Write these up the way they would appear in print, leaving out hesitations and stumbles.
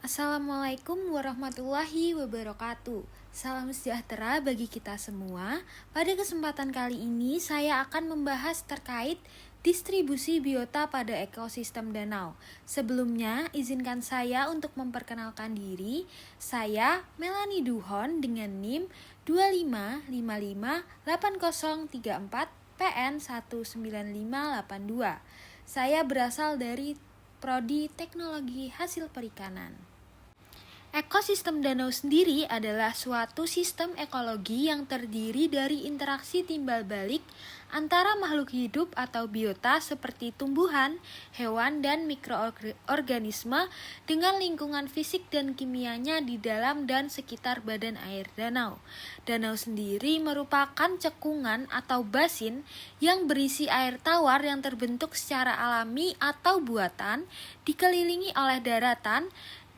Assalamualaikum warahmatullahi wabarakatuh. Salam sejahtera bagi kita semua. Pada kesempatan kali ini saya akan membahas terkait distribusi biota pada ekosistem danau. Sebelumnya, izinkan saya untuk memperkenalkan diri. Saya Melanie Duhon dengan NIM 25558034 PN 19582. Saya berasal dari Prodi Teknologi Hasil Perikanan. Ekosistem danau sendiri adalah suatu sistem ekologi yang terdiri dari interaksi timbal balik antara makhluk hidup atau biota seperti tumbuhan, hewan, dan mikroorganisme dengan lingkungan fisik dan kimianya di dalam dan sekitar badan air danau. Danau sendiri merupakan cekungan atau basin yang berisi air tawar yang terbentuk secara alami atau buatan, dikelilingi oleh daratan,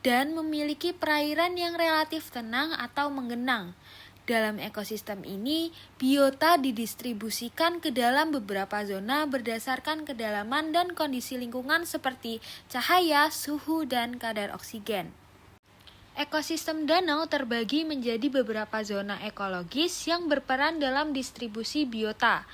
dan memiliki perairan yang relatif tenang atau menggenang. Dalam ekosistem ini, biota didistribusikan ke dalam beberapa zona berdasarkan kedalaman dan kondisi lingkungan seperti cahaya, suhu, dan kadar oksigen. Ekosistem danau terbagi menjadi beberapa zona ekologis yang berperan dalam distribusi biota.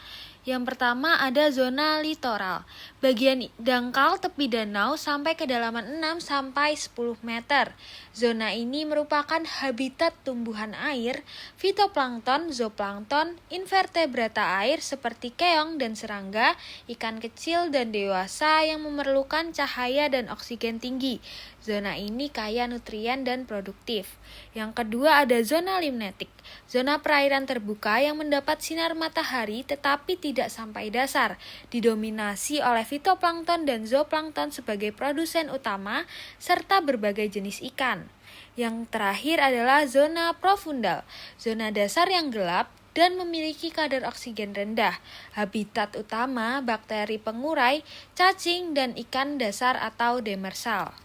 Yang pertama ada zona litoral, bagian dangkal tepi danau sampai kedalaman 6 sampai 10 meter. Zona ini merupakan habitat tumbuhan air, fitoplankton, zooplankton, invertebrata air seperti keong dan serangga, ikan kecil dan dewasa yang memerlukan cahaya dan oksigen tinggi. Zona ini kaya nutrien dan produktif. Yang kedua ada zona limnetik, zona perairan terbuka yang mendapat sinar matahari tetapi tidak sampai dasar, didominasi oleh fitoplankton dan zooplankton sebagai produsen utama, serta berbagai jenis ikan. Yang terakhir adalah zona profundal, zona dasar yang gelap dan memiliki kadar oksigen rendah. Habitat utama bakteri pengurai, cacing, dan ikan dasar atau demersal.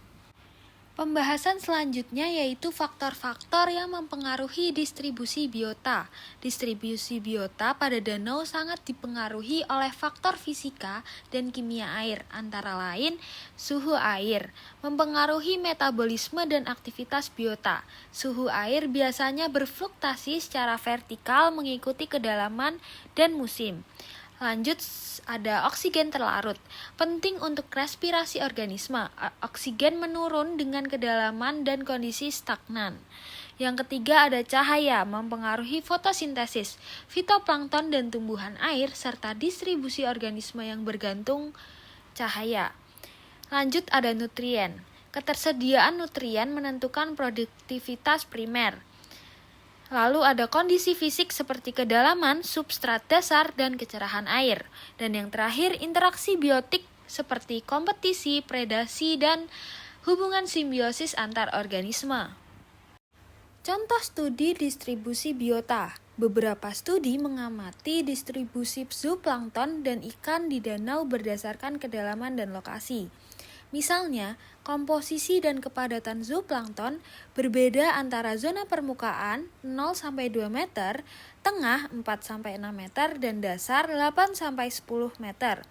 Pembahasan selanjutnya yaitu faktor-faktor yang mempengaruhi distribusi biota. Distribusi biota pada danau sangat dipengaruhi oleh faktor fisika dan kimia air, antara lain suhu air, mempengaruhi metabolisme dan aktivitas biota. Suhu air biasanya berfluktuasi secara vertikal mengikuti kedalaman dan musim. Lanjut ada oksigen terlarut, penting untuk respirasi organisme. Oksigen menurun dengan kedalaman dan kondisi stagnan. Yang ketiga ada cahaya, mempengaruhi fotosintesis, fitoplankton dan tumbuhan air, serta distribusi organisme yang bergantung cahaya. Lanjut ada nutrien, ketersediaan nutrien menentukan produktivitas primer. Lalu ada kondisi fisik seperti kedalaman, substrat dasar, dan kecerahan air. Dan yang terakhir, interaksi biotik seperti kompetisi, predasi, dan hubungan simbiosis antar organisme. Contoh studi distribusi biota. Beberapa studi mengamati distribusi zooplankton dan ikan di danau berdasarkan kedalaman dan lokasi. Misalnya, komposisi dan kepadatan zooplankton berbeda antara zona permukaan 0-2 meter, tengah 4-6 meter, dan dasar 8-10 meter.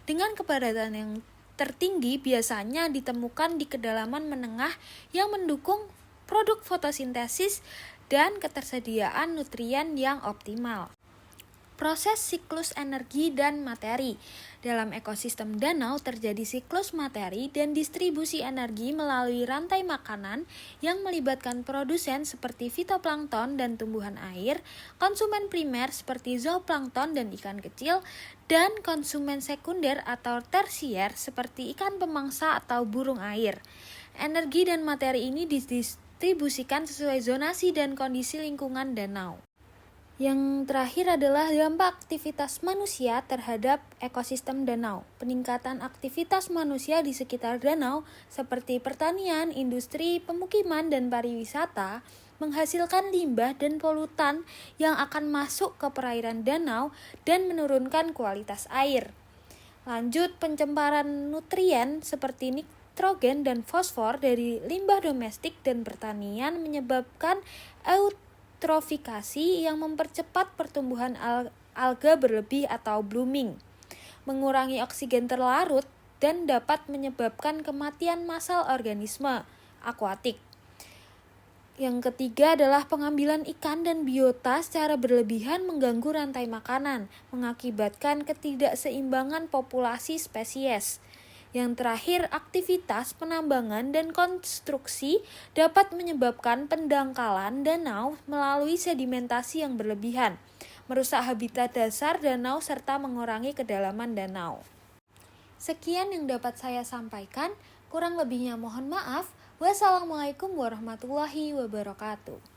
Dengan kepadatan yang tertinggi biasanya ditemukan di kedalaman menengah yang mendukung produk fotosintesis dan ketersediaan nutrien yang optimal. Proses siklus energi dan materi. Dalam ekosistem danau terjadi siklus materi dan distribusi energi melalui rantai makanan yang melibatkan produsen seperti fitoplankton dan tumbuhan air, konsumen primer seperti zooplankton dan ikan kecil, dan konsumen sekunder atau tersier seperti ikan pemangsa atau burung air. Energi dan materi ini didistribusikan sesuai zonasi dan kondisi lingkungan danau. Yang terakhir adalah dampak aktivitas manusia terhadap ekosistem danau. Peningkatan aktivitas manusia di sekitar danau seperti pertanian, industri, pemukiman, dan pariwisata menghasilkan limbah dan polutan yang akan masuk ke perairan danau dan menurunkan kualitas air. Lanjut, pencemaran nutrien seperti nitrogen dan fosfor dari limbah domestik dan pertanian menyebabkan eutrofikasi yang mempercepat pertumbuhan alga berlebih atau blooming, mengurangi oksigen terlarut, dan dapat menyebabkan kematian massal organisme akuatik. Yang ketiga adalah pengambilan ikan dan biota secara berlebihan mengganggu rantai makanan, mengakibatkan ketidakseimbangan populasi spesies. Yang terakhir, aktivitas penambangan dan konstruksi dapat menyebabkan pendangkalan danau melalui sedimentasi yang berlebihan, merusak habitat dasar danau serta mengurangi kedalaman danau. Sekian yang dapat saya sampaikan, kurang lebihnya mohon maaf. Wassalamualaikum warahmatullahi wabarakatuh.